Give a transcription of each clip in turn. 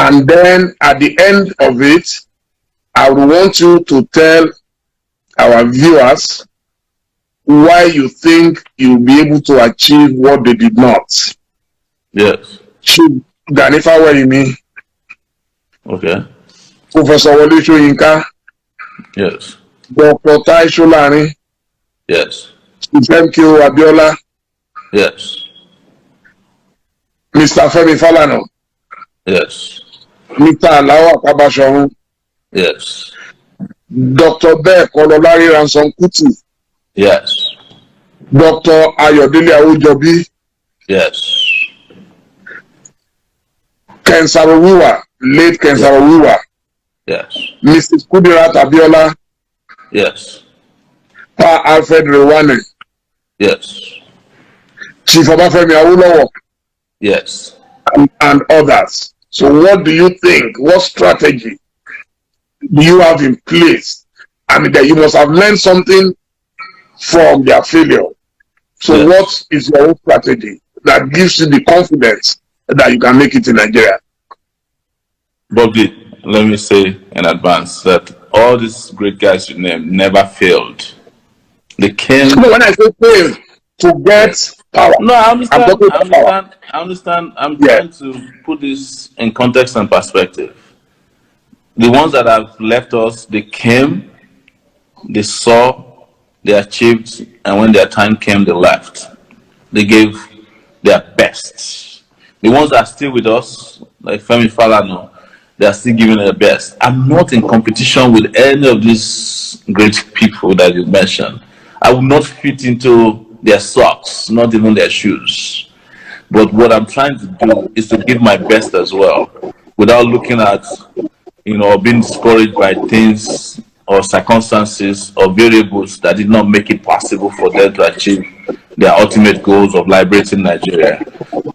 And then at the end of it, I would want you to tell our viewers why you think you'll be able to achieve what they did not. Yes. Ganifa, what you mean? Okay. Professor Wole Soyinka. Yes. Dr. Tai Sholari. Yes. MQ Abiola. Yes. Mr. Femi Falana. Yes. Mr. Alawa Kabashorun. Yes. Dr. Bek Ololari Ransom Kuti. Yes. Dr. Ayodele Awojobi. Yes. Ken Saro-Wiwa, late Ken Saro-Wiwa. Yes. Mrs. Kudirat Abiola. Yes. Pa Alfred Rewane. Yes. Chief Obafemi Awolowo. Yes. And others. So what do you think? What strategy do you have in place? I mean, that you must have learned something from their failure. So yes. What is your own strategy that gives you the confidence that you can make it in Nigeria? Bobby, let me say in advance that all these great guys you named never failed. They came. No, when I say failed, to get power. No, I understand. I'm trying to put this in context and perspective. The ones that have left us, they came, they saw, they achieved, and when their time came, they left. They gave their best. The ones that are still with us, like Femi Falana, they are still giving their best. I'm not in competition with any of these great people that you mentioned. I will not fit into their socks, not even their shoes. But what I'm trying to do is to give my best as well, without looking at, being discouraged by things or circumstances or variables that did not make it possible for them to achieve their ultimate goals of liberating Nigeria.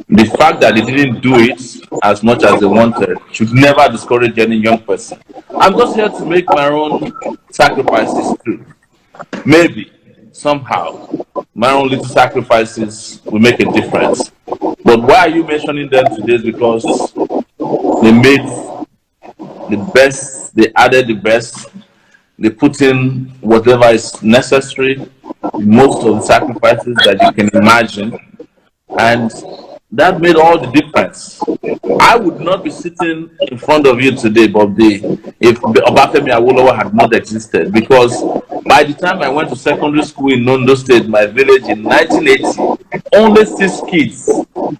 The fact that they didn't do it as much as they wanted should never discourage any young person. I'm just here to make my own sacrifices too. Maybe, somehow, my own little sacrifices will make a difference. But why are you mentioning them today? Is because they made the best, they added the best, they put in whatever is necessary, most of the sacrifices that you can imagine, and that made all the difference. I would not be sitting in front of you today, Bobby, if Obafemi Awolowo had not existed, because by the time I went to secondary school in Ondo State, my village, in 1980, only 6 kids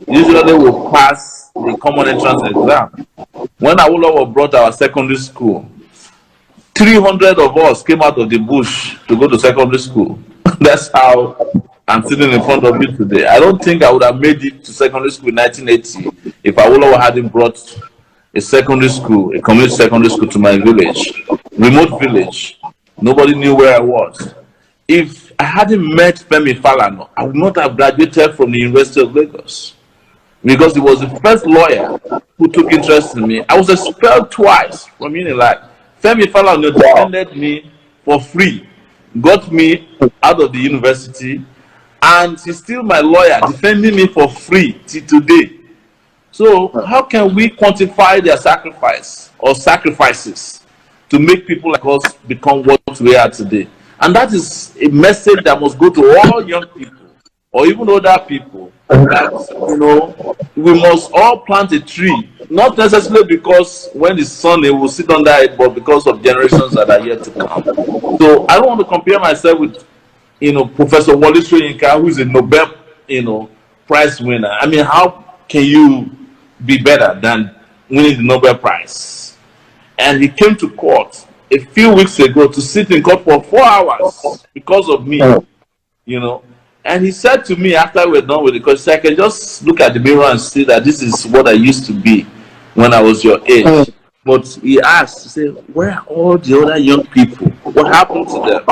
usually will pass the common entrance exam. When Awolowo brought our secondary school, 300 of us came out of the bush to go to secondary school. That's how I'm sitting in front of you today. I don't think I would have made it to secondary school in 1980 if Awolowo hadn't brought a secondary school, a community secondary school to my village, remote village. Nobody knew where I was. If I hadn't met Femi Falana, I would not have graduated from the University of Lagos, because he was the first lawyer who took interest in me. I was expelled twice from Unilag. Femi Falana defended me for free, got me out of the university, and he's still my lawyer, defending me for free till today. So how can we quantify their sacrifice or sacrifices to make people like us become what we are today? And that is a message that must go to all young people or even older people, that we must all plant a tree, not necessarily because when it's sunny we'll sit under it, but because of generations that are yet to come. So I don't want to compare myself with Professor Wole Soyinka, who is a Nobel Prize winner. I mean, how can you be better than winning the Nobel Prize? And he came to court a few weeks ago to sit in court for 4 hours because of me, And he said to me after we were done with the court, I can just look at the mirror and see that this is what I used to be when I was your age. But he asked, he said, where are all the other young people? What happened to them?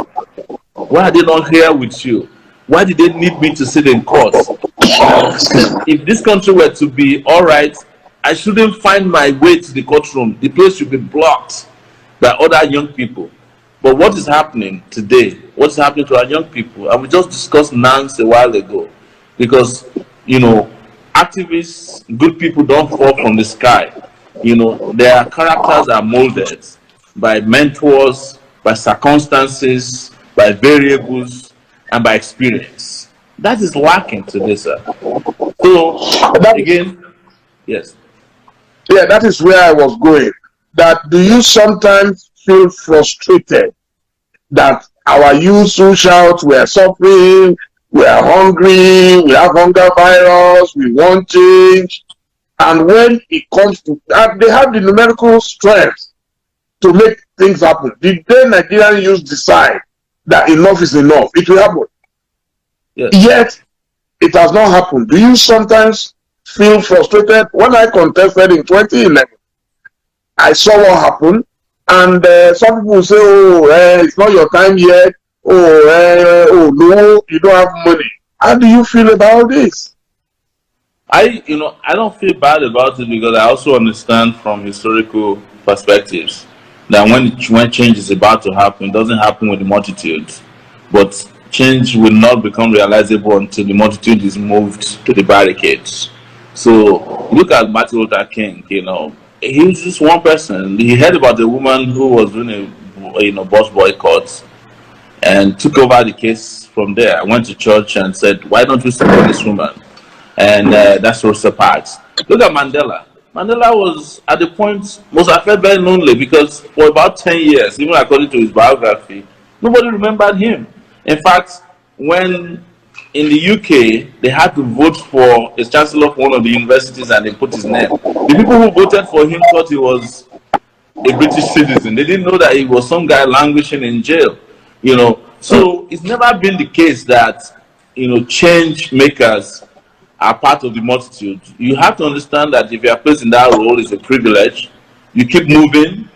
Why are they not here with you? Why did they need me to sit in court? If this country were to be all right, I shouldn't find my way to the courtroom. The place should be blocked by other young people. But what is happening today? What's happening to our young people? And we just discussed NANS a while ago. Because, activists, good people don't fall from the sky. You know, their characters are molded by mentors, by circumstances, by variables, and by experience. That is lacking today, sir. So, That, again, yes. yeah, that is where I was going. That do Yeah. you sometimes feel frustrated that our youth who shout we are suffering, we are hungry, we have hunger virus, we want change, and when it comes to that, they have the numerical strength to make things happen. Did the Nigerian youth decide that enough is enough? It will happen. Yes. Yet it has not happened. Do you sometimes feel frustrated? When I contested in 2011, I saw what happened, and some people say, "Oh, it's not your time yet. Oh, no, you don't have money." How do you feel about this? I don't feel bad about it because I also understand from historical perspectives that when change is about to happen, it doesn't happen with the multitude, but change will not become realizable until the multitude is moved to the barricades. So look at Martin Luther King. He was just one person. He heard about a woman who was doing a bus boycott and took over the case from there. I went to church and said, "Why don't we support this woman?" And that's Rosa Parks. Look at Mandela. Mandela was at the point most I felt very lonely because for about 10 years, even according to his biography, nobody remembered him. In fact, when in the UK they had to vote for a chancellor of one of the universities and they put his name, the people who voted for him thought he was a British citizen. They didn't know that he was some guy languishing in jail. So it's never been the case that change makers are part of the multitude. You have to understand that if you are placed in that role, it's a privilege. You keep moving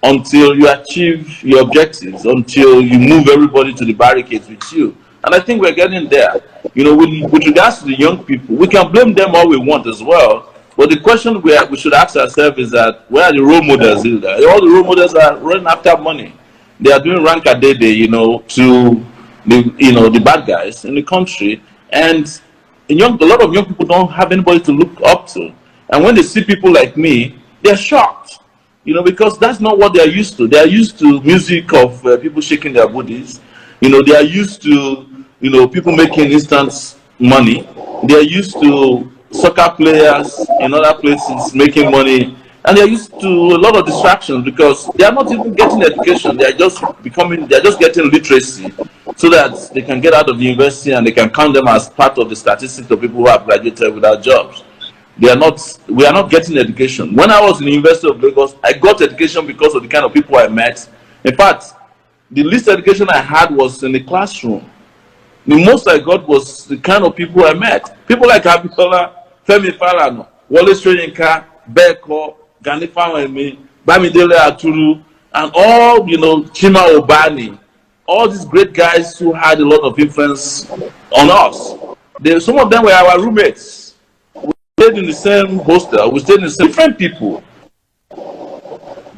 until you achieve your objectives, until you move everybody to the barricades with you. And I think we're getting there. With regards to the young people, we can blame them all we want as well. But the question we should ask ourselves is that where are the role models? All the role models are running after money. They are doing rank a day, to the bad guys in the country. And a lot of young people don't have anybody to look up to. And when they see people like me, they're shocked, because that's not what they're used to. They're used to music of people shaking their booties. They are used to, people making instant money. They're used to soccer players in other places making money. And they're used to a lot of distractions because they are not even getting education. They're just getting literacy so that they can get out of the university and they can count them as part of the statistics of people who have graduated without jobs. We are not getting education. When I was in the University of Lagos, I got education because of the kind of people I met. In fact, the least education I had was in the classroom. The most I got was the kind of people I met. People like Abiola, Femi Falana, Wole Soyinka, Beko, Gani Fawemi, Bamidele Aturu, and all, Chima Obani, all these great guys who had a lot of influence on us. Some of them were our roommates. We stayed in the same hostel, we stayed in the same different people.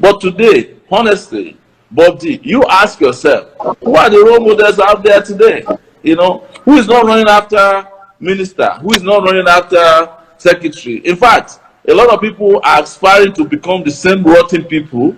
But today, honestly, Bob D, you ask yourself, who are the role models out there today? Who is not running after minister? Who is not running after secretary? In fact, a lot of people are aspiring to become the same rotten people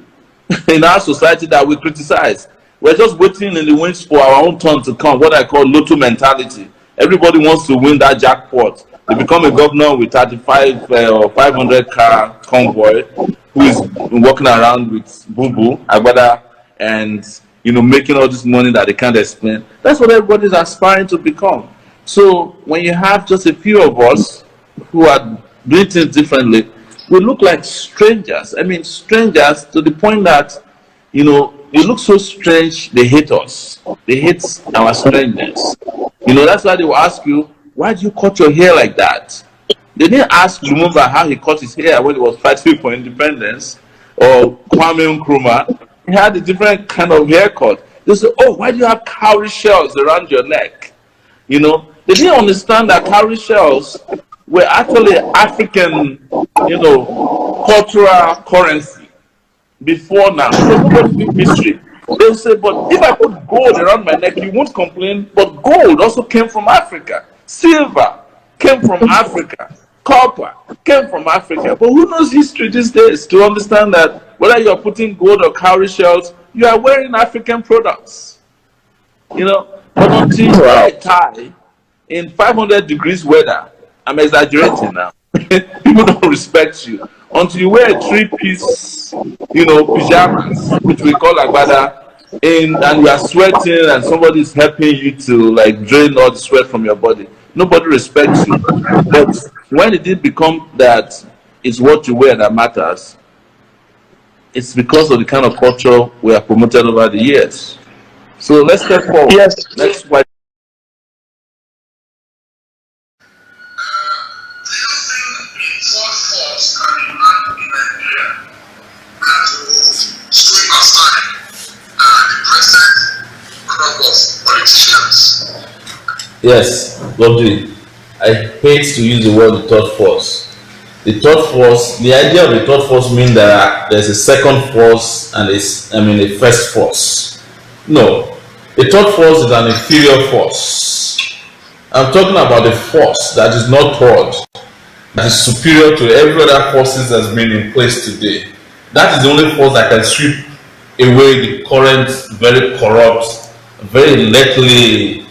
in our society that we criticize. We're just waiting in the wings for our own turn to come, what I call lotto mentality. Everybody wants to win that jackpot. They become a governor with 35 or 500 car convoy who is walking around with boo-boo, agbada, and making all this money that they can't explain. That's what everybody is aspiring to become. So when you have just a few of us who are doing things differently, we look like strangers. I mean, strangers to the point that, we look so strange, they hate us. They hate our strangeness. That's why they will ask you, why do you cut your hair like that? They didn't ask Lumumba how he cut his hair when he was fighting for independence, or Kwame Nkrumah. He had a different kind of haircut. They said, oh, why do you have cowrie shells around your neck? They didn't understand that cowrie shells were actually African, cultural currency before now. So nobody did mystery. They'll say, but if I put gold around my neck, you won't complain. But gold also came from Africa. Silver came from Africa. copper came from Africa. But who knows history these days to understand that whether you're putting gold or cowrie shells, you are wearing African products. You know, but until you wear a tie in 500 degrees weather, I'm exaggerating now, people don't respect you. Until you wear a three-piece, you know, pajamas, which we call agbada, and you are sweating and somebody is helping you to like drain all the sweat from your body, nobody respects you. But when it did become that it's what you wear that matters, it's because of the kind of culture we have promoted over the years. So let's step forward. Yes. Next question. Yes, lovely. I hate to use the word the third force. The third force, the idea of the third force means that there's a second force and a first force. No, the third force is an inferior force. I'm talking about the force that is not third, that is superior to every other forces that's been in place today. That is the only force that can sweep away the current, very corrupt, very lately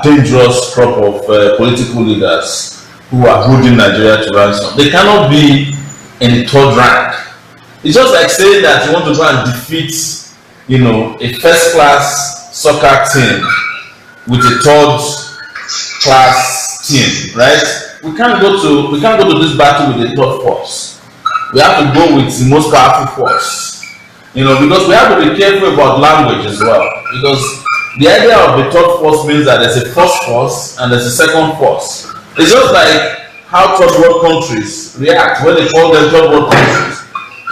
dangerous crop of political leaders who are holding Nigeria to ransom. They cannot be in the third rank. It's just like saying that you want to go and defeat, you know, a first-class soccer team with a third-class team, right? We can't go to this battle with a third force. We have to go with the most powerful force, you know, because we have to be careful about language as well. Because the idea of the third force means that there's a first force and there's a second force. It's just like how third world countries react when they call them third world countries,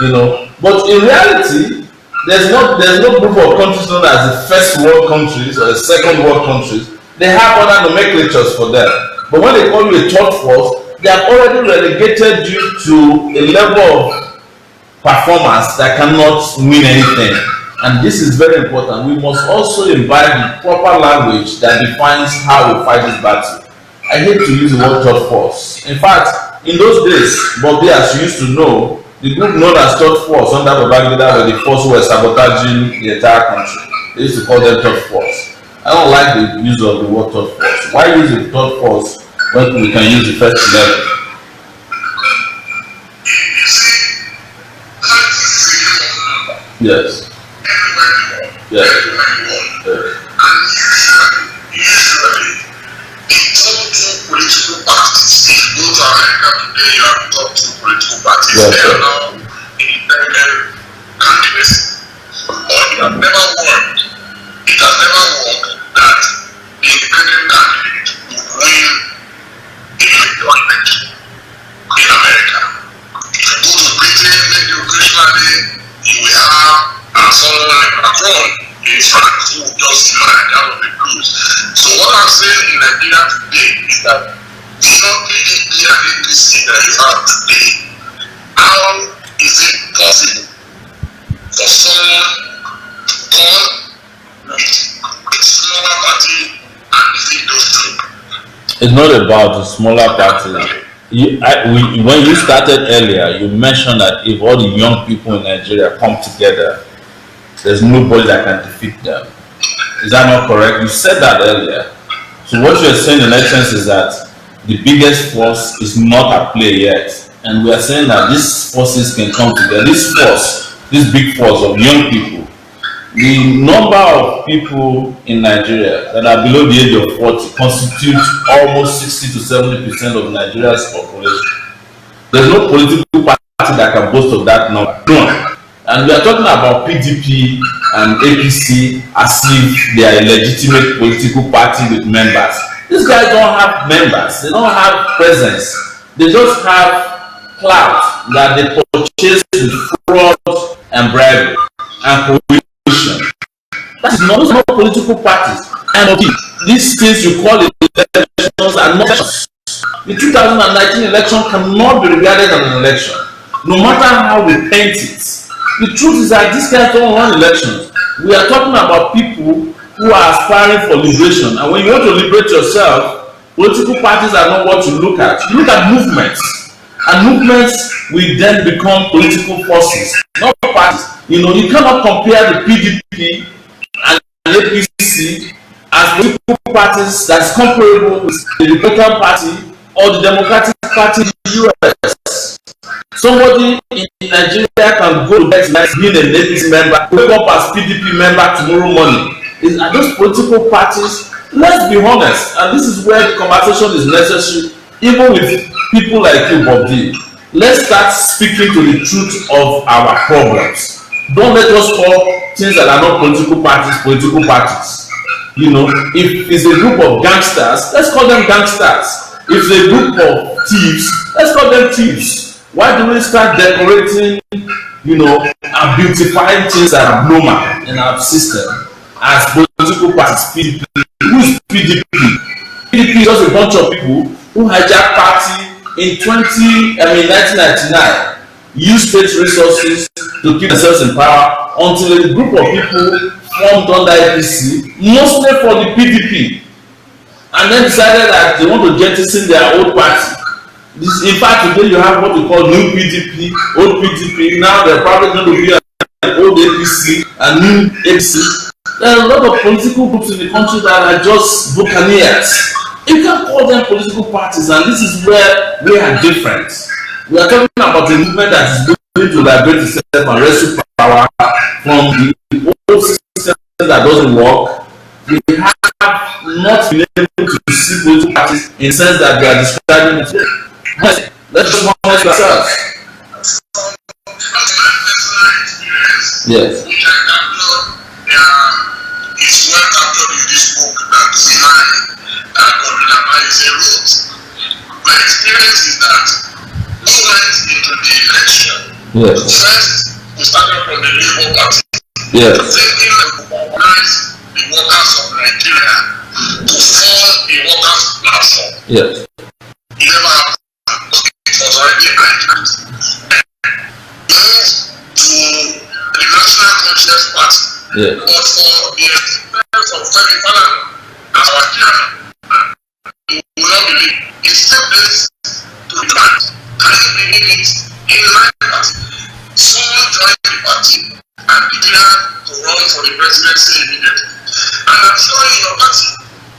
you know. But in reality, there's no group of countries known as the first world countries or the second world countries. They have other nomenclatures for them. But when they call you a third force, they have already relegated you to a level of performance that cannot win anything. And this is very important. We must also imbibe the proper language that defines how we fight this battle. I hate to use the word third force. In fact, in those days, Bobby, as you used to know, the group known as third force under Babangida were the force who were sabotaging the entire country. They used to call them third force. I don't like the use of the word third force. Why use the third force when we can use the first level? Yes. Yes. Yes. Political parties. If you go to America today, you have to talk to political parties. Yes, they are now independent candidates. But it has never worked. It has never worked that the independent candidate would win the electoral election in America. If you go to Britain, maybe occasionally you will have someone like Macron in France who will just manage out of the cruise. So what I'm saying in Nigeria today is that beyond PDP and APC that you have today, how is it possible for someone to come with a smaller party and defeat those two? It's not about the smaller party. When you started earlier, you mentioned that if all the young people in Nigeria come together, there's nobody that can defeat them. Is that not correct? You said that earlier. So what you're saying in essence is that the biggest force is not at play yet. And we are saying that these forces can come together. This force, this big force of young people, the number of people in Nigeria that are below the age of 40 constitute almost 60 to 70% of Nigeria's population. There's no political party that can boast of that number. None. And we are talking about PDP and APC as if they are a legitimate political party with members. These guys don't have members. They don't have presence. They just have clout that they purchase with fraud and bribery and coalition. That is not political parties. And these things you call elections are not elections. The 2019 election cannot be regarded as an election, no matter how we paint it. The truth is that these guys don't run elections. We are talking about people who are aspiring for liberation. And when you want to liberate yourself, Political parties are not what you look at. You look at movements, and movements will then become political forces, not parties. You know, you cannot compare the PDP and the APC as political parties that's comparable with the Republican Party or the Democratic Party in the US. Somebody in Nigeria can go to bed tonight being an APC member, wake up as PDP member tomorrow morning. Are those political parties? Let's be honest, and this is where the conversation is necessary, even with people like you, Bob D. Let's start speaking to the truth of our problems. Don't let us call things that are not political parties. You know, if it's a group of gangsters, let's call them gangsters. If it's a group of thieves, let's call them thieves. Why do we start decorating, you know, and beautifying things that are abnormal in our system as political parties? PDP. Who's PDP? PDP is just a bunch of people who hijacked party in 1999, use state resources to keep themselves in power until a group of people formed under APC, mostly for the PDP, and then decided that they want to jettison their old party. In fact, today you have what we call new PDP, old PDP. Now they're probably going to be an old APC, a new APC. There are a lot of political groups in the country that are just buccaneers. You can call them political parties, and this is where we are different. We are talking about a movement that is going to liberate itself and wrestle power from the old system that doesn't work. We have not been able to see political parties in the sense that they are describing it. Let's just honest ourselves. Yes. It's well captured in this book that Sinai and Godwin wrote. My experience is that we went into the election. Yes. First, we started from the Labour Party. Yes. Thinking to organize the workers of Nigeria to form a workers' platform. Yes. It never happened because it was already hijacked. Move to the National Conscience Party. Yes. But for the experience of Femi Falana as our chairman, you will not believe it still plays to the plant. Can you believe it? In line party, someone joined the party and declared to run for the presidency immediately. And I'm sure in your party,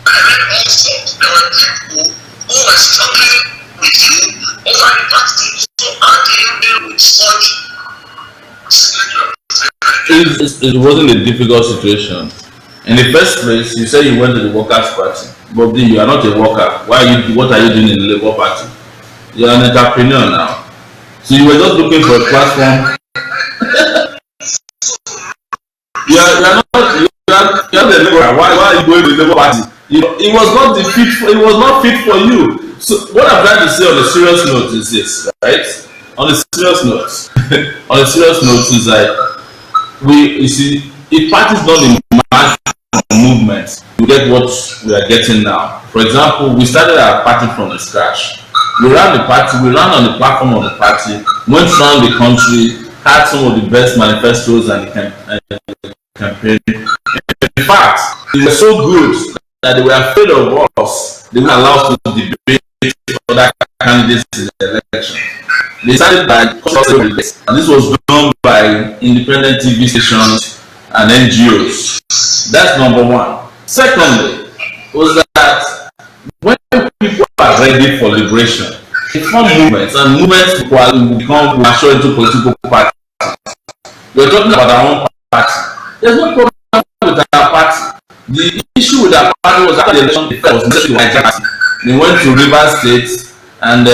I read all sorts. There were people who were struggling with you over the party. So how do you deal with such situation? It wasn't a difficult situation. In the first place, you said you went to the Workers' Party. But you are not a worker. What are you doing in the Labour Party? You are an entrepreneur now. So you were just looking for a platform. you are not the Labour. Why are you going to the Labour Party? It was not fit for you. So what I'm trying to say on a serious note is this, right? On a serious note is like, you see, if parties don't emerge from movements, you get what we are getting now. For example, we started our party from the scratch. We ran on the platform of the party, went around the country, had some of the best manifestos and the campaign. In fact, they were so good that they were afraid of us. They wouldn't allow us to debate other candidates in the election. They started by and this was done by independent TV stations and NGOs. That's number one. Secondly, was that when people are ready for liberation, they form movements, and movements will become mature into political parties. We're talking about our own party. There's no problem with our party. The issue with our party was after the election was necessary to hijack. They went to Rivers State, and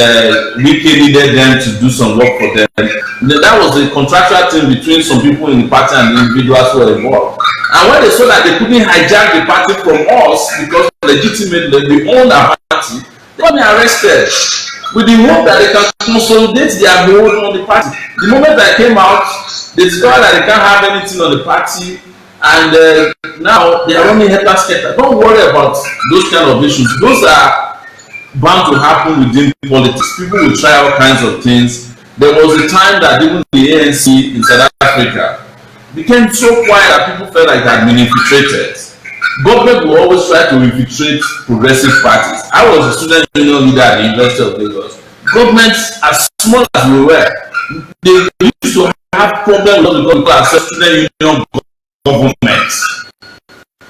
Wike needed them to do some work for them. That was the contractual thing between some people in the party and the individuals who were involved. And when they saw that they couldn't hijack the party from us because legitimately we owned our party, they got me arrested with the hope that they can consolidate their hold on the party. The moment I came out, they discovered that they can't have anything on the party, and now they are running helter-skelter. Don't worry about those kind of issues. Those are bound to happen within politics. People will try all kinds of things. There was a time that even the ANC in South Africa became so quiet that people felt like they had been infiltrated. government will always try to infiltrate progressive parties. I was a student union leader at the University of Lagos. Government, as small as we were, they used to have problems with what we call student union government.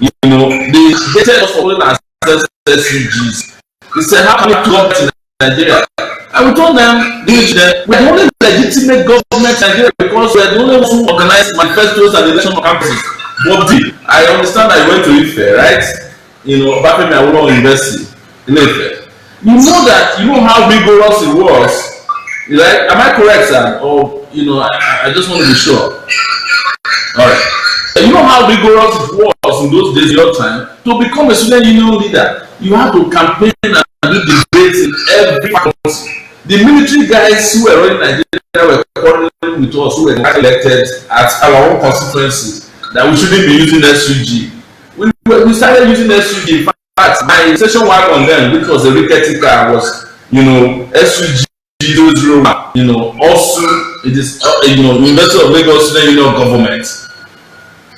You know, they said us for access SUGs. They said, how can we government in Nigeria? And we told them, we're the only legitimate government in Nigeria because we're the only ones who organize manifestos and election campuses. But I understand that you went to Ife, right? You know, back in my own university in Ife. You know how rigorous it was. Right? Am I correct, sir? Or, you know, I just want to be sure. All right. You know how rigorous it was in those days, your time, to become a student union leader. You have to campaign and do debates in every faculty. The military guys who were running Nigeria were quarreling with us, who were elected at our own constituencies, that we shouldn't be using SUG. We started using SUG. In fact, my session wagon then, which was a rickety car, was, you know, SUG 001. You know, also it is, you know, University of Lagos Student Union Government.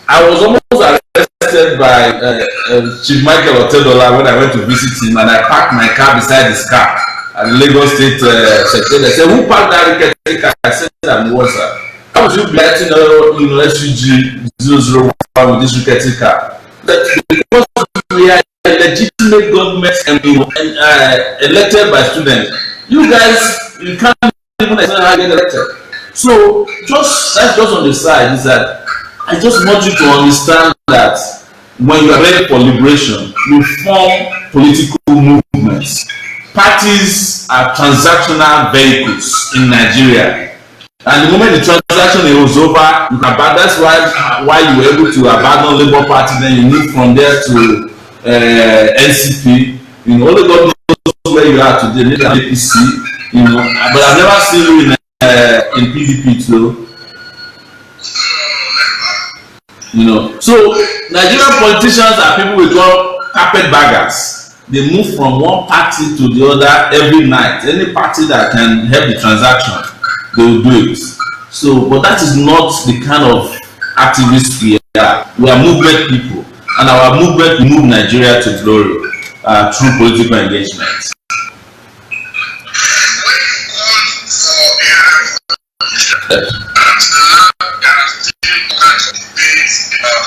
I was almost arrested by Chief Michael Otedola when I went to visit him, and I parked my car beside his car at the Lagos State Secretary. I said, "Who parked that rickety car?" I said, "I'm the one, sir." How would you be letting SUG 001 with this rickety car? Because we are a legitimate government and elected by students. You guys, you can't even explain how you get elected. So that's just on the side, is that I just want you to understand that when you are ready for liberation, you form political movements. Parties are transactional vehicles in Nigeria. And the moment the transaction is over, you can that's why you were able to abandon Labour Party, then you move from there to NCP. You know, only God knows where you are today, maybe APC, you know, but I've never seen you in PDP too. You know, so Nigerian politicians are people we call carpet baggers. They move from one party to the other every night. Any party that can help the transaction, they will do it. So, but that is not the kind of activists we are. We are movement people, and our movement will move Nigeria to glory through political engagement.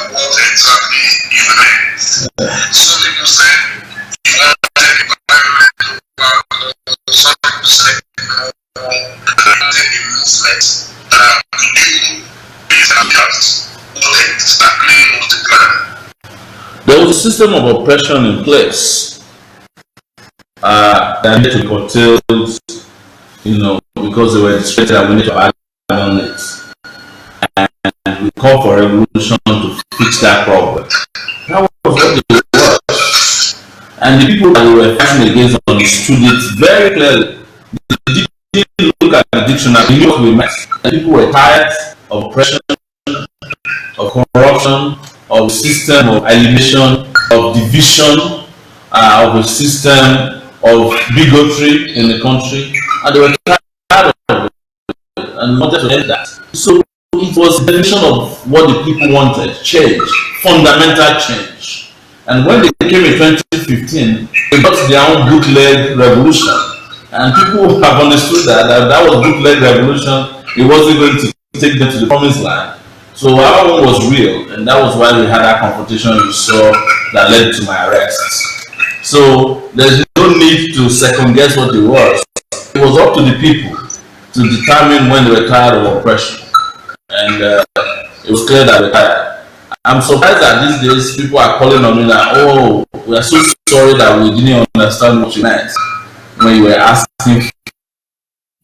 What exactly you meant. Some people say you want to take environment, some people say you want to take a movement. You please have what exactly was the plan? There was a system of oppression in place that led to curtailed, you know, because they were distracted and we need to abandon it. And we call for revolution to fix that problem. That was what they were. And the people that we were fighting against understood it very clearly. They didn't look at the dictionary, they knew what we meant. The people were tired of oppression, of corruption, of a system of alienation, of division, of a system of bigotry in the country. And they were tired of it and wanted to end that. So it was the definition of what the people wanted, change, fundamental change. And when they came in 2015, they got their own bootleg revolution. And people have understood that was bootleg revolution. It wasn't going to take them to the promised land. So our one was real, and that was why we had that confrontation you saw that led to my arrest. So there's no need to second guess what it was. It was up to the people to determine when they were tired of oppression. And it was clear that we're tired. I'm surprised that these days people are calling on me that, oh, we are so sorry that we didn't understand what you meant when you were asking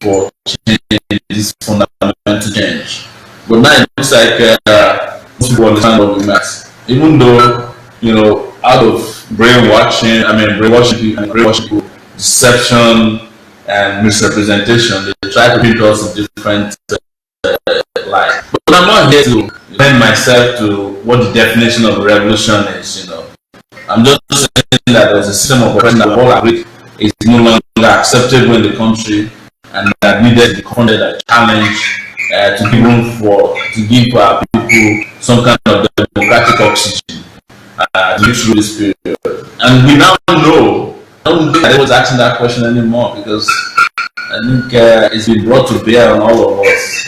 for change, this fundamental change. But now it looks like most people understand what we meant. Even though, you know, out of brainwashing people, deception and misrepresentation, they try to paint us in different light. But I'm not here to lend myself to what the definition of a revolution is, you know. I'm just saying that there's a system of oppression that all agree is no longer acceptable in the country and that needed to be confronted a challenge to give our people some kind of democratic oxygen. live through this period. And we now know, I don't think I was asking that question anymore, because I think it's been brought to bear on all of us.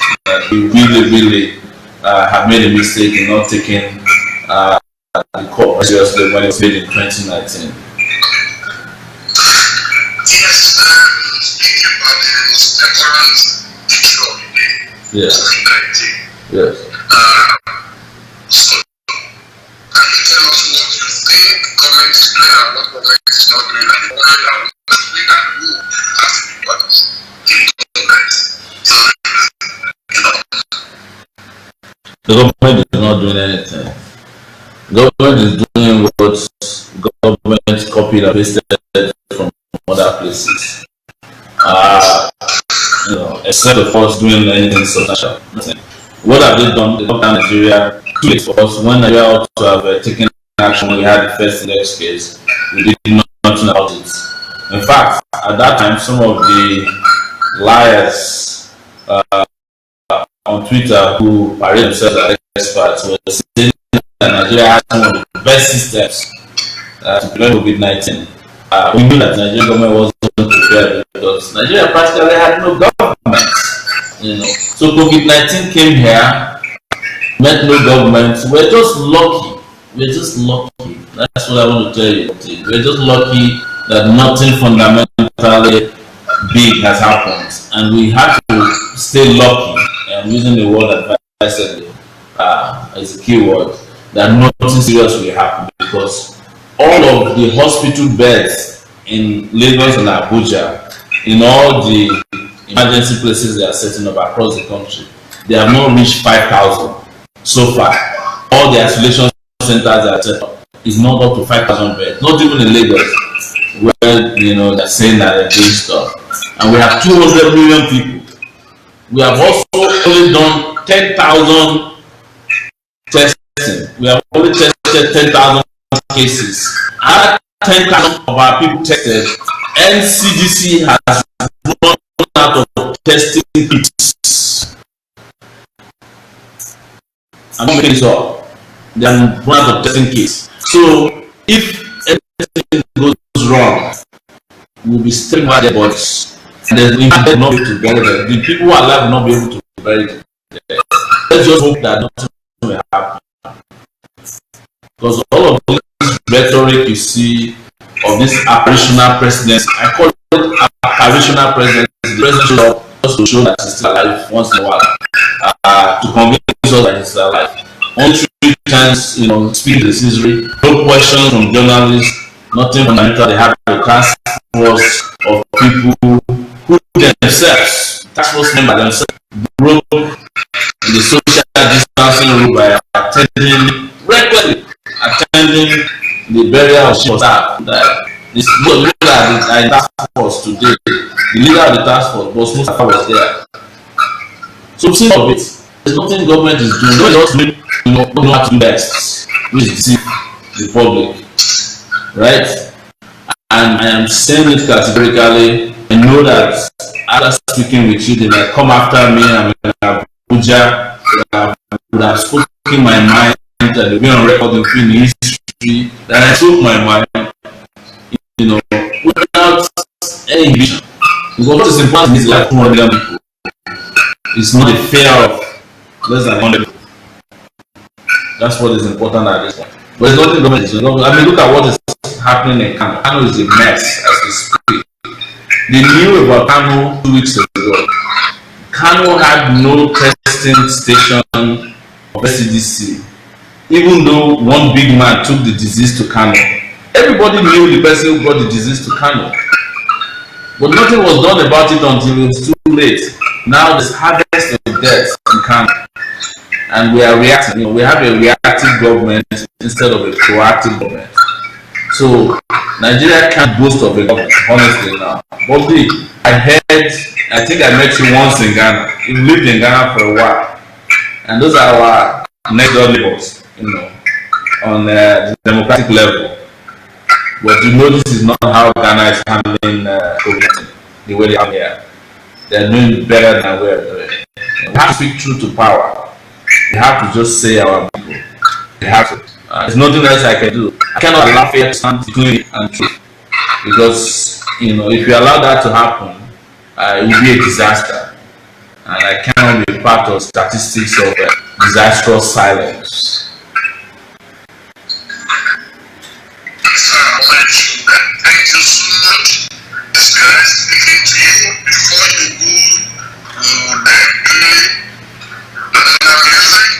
We really have made a mistake in not taking the call seriously when it was made in 2019. Yes, speaking about the most important issue of the day, Yes. COVID-19. Yes. So, can you tell us what you think government is doing and what government is not doing, and what government is doing and who has to be punished in government? The government is not doing anything. The government is doing what government copied and pasted from other places. Except of us doing anything substantial. What have they done? They locked down Nigeria. Too late for us. When Nigeria ought to have taken action when we had the first index case, we did nothing about it. In fact, at that time, some of the liars on Twitter who parade themselves as experts were saying that Nigeria has some of the best systems to prevent COVID-19. We knew that the Nigerian government wasn't prepared because Nigeria practically had no government. So COVID-19 came here, met no government. We're just lucky. That's what I want to tell you. We're just lucky that nothing fundamentally big has happened, and we have to stay lucky. I'm using the word advisedly as a key word, that nothing serious will happen, because all of the hospital beds in Lagos and Abuja, in all the emergency places they are setting up across the country, they have not reached 5,000 so far. All the isolation centers that are set up is not up to 5,000 beds, not even in Lagos, where they're saying that they're doing stuff. And we have 200 million people. We have also only done 10,000 testing. We have only tested 10,000 cases. Out of 10,000 of our people tested, NCDC has run out of testing kits. I'm not making this up. They have run out of testing kits. So if anything goes wrong, we'll be still by their bodies. And then we might not be able to bury them. The people who are alive will not be able to bury them. Let's just hope that nothing will happen. Because all of this rhetoric you see of this apparitional presidency, I call it apparitional presidency. The president shows up just to show that he's still alive once in a while, to convince us that he's still alive. Only 3 times, speak the Caesar, no questions from journalists, nothing fundamental. They have a task force of people who themselves, task force members themselves, broke the social distancing rule by regularly attending the burial of staff. The leader of the task force today, the leader of the task force, Mustafa, was there. So see of it, there's nothing government is doing. They just know how to do best, which is deceive the public, right? And I am saying it categorically. I know that after speaking with you, they might come after me and Abuja would have spoken my mind, and they'll be on record in history that I spoke my mind, without any vision. Because what is important is like 200 million people. It's not a fear of less than 100 people. That's what is important at this point. But it's nothing government is doing. I mean, look at what is happening in Kano. Kano is a mess as we speak. They knew about Kano 2 weeks ago. Kano had no testing station of SCDC, even though one big man took the disease to Kano. Everybody knew the person who brought the disease to Kano, but nothing was done about it until it was too late. Now there's harvest of deaths in Kano, and we are reacting. We have a reactive government instead of a proactive government. So Nigeria can't boast of a government, honestly now. But I think I met you once in Ghana. You lived in Ghana for a while, and those are our next door neighbors, on the democratic level. But this is not how Ghana is handling COVID, the way they are here. They're doing better than we're doing. We have to speak truth to power. We have to just say our people. We have to. There's nothing else I can do. I cannot allow fear to stand between me and truth, because if you allow that to happen, it will be a disaster, and I cannot be part of statistics of disastrous silence. Thank you so much. This guy speaking to you before you go. We would play music.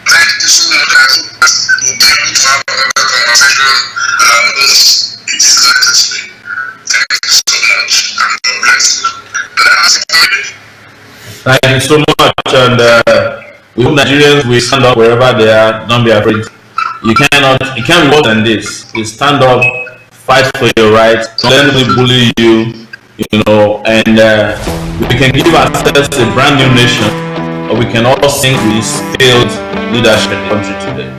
Thank you so much. I hope we'll be able to have another conversation this exactly. Thank you so much, and God bless you. Thank you so much, and we hope Nigerians will stand up wherever they are. Don't be afraid. You can't be worse than this. You stand up, fight for your rights. Don't let anybody bully you. And we can give ourselves a brand new nation, or we can all sing this failed leadership in the country today.